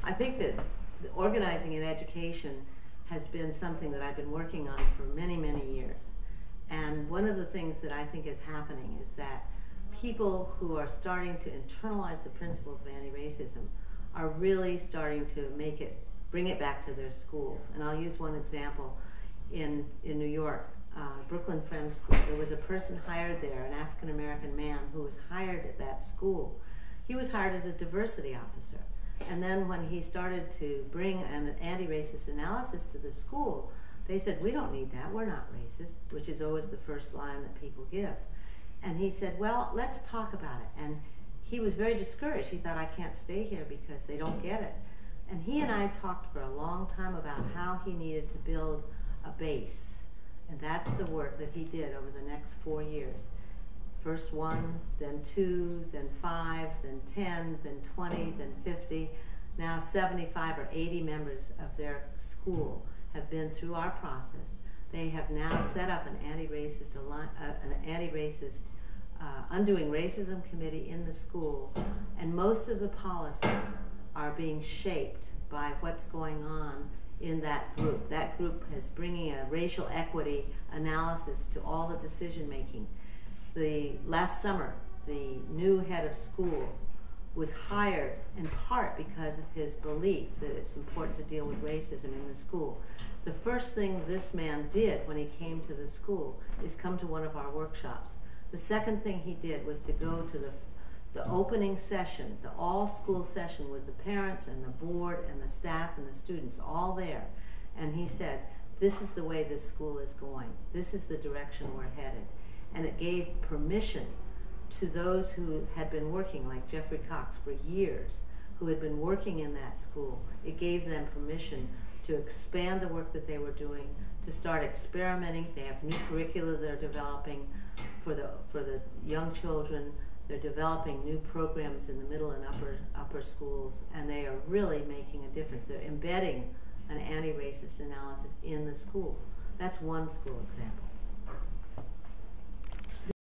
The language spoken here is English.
I think that organizing in education has been something that I've been working on for many, many years. And one of the things that I think is happening is that people who are starting to internalize the principles of anti-racism are really starting to bring it back to their schools. And I'll use one example. In New York, Brooklyn Friends School, there was a person hired there, an African-American man who was hired at that school. He was hired as a diversity officer. And then when he started to bring an anti-racist analysis to the school, they said, we don't need that, we're not racist, which is always the first line that people give. And he said, well, let's talk about it. And he was very discouraged. He thought, I can't stay here because they don't get it. And he and I talked for a long time about how he needed to build a base. And that's the work that he did over the next 4 years. First 1, then 2, then 5, then 10, then 20, then 50. Now 75 or 80 members of their school have been through our process. They have now set up an anti-racist Undoing Racism committee in the school, and most of the policies are being shaped by what's going on in that group. That group is bringing a racial equity analysis to all the decision making. Last summer, the new head of school was hired in part because of his belief that it's important to deal with racism in the school. The first thing this man did when he came to the school is come to one of our workshops. The second thing he did was to go to the opening session, the all-school session with the parents and the board and the staff and the students all there. And he said, this is the way this school is going. This is the direction we're headed. And it gave permission to those who had been working, like Jeffrey Cox, for years, who had been working in that school. It gave them permission to expand the work that they were doing, to start experimenting. They have new curricula they're developing for the young children. They're developing new programs in the middle and upper schools, and they are really making a difference. They're embedding an anti-racist analysis in the school. That's one school example.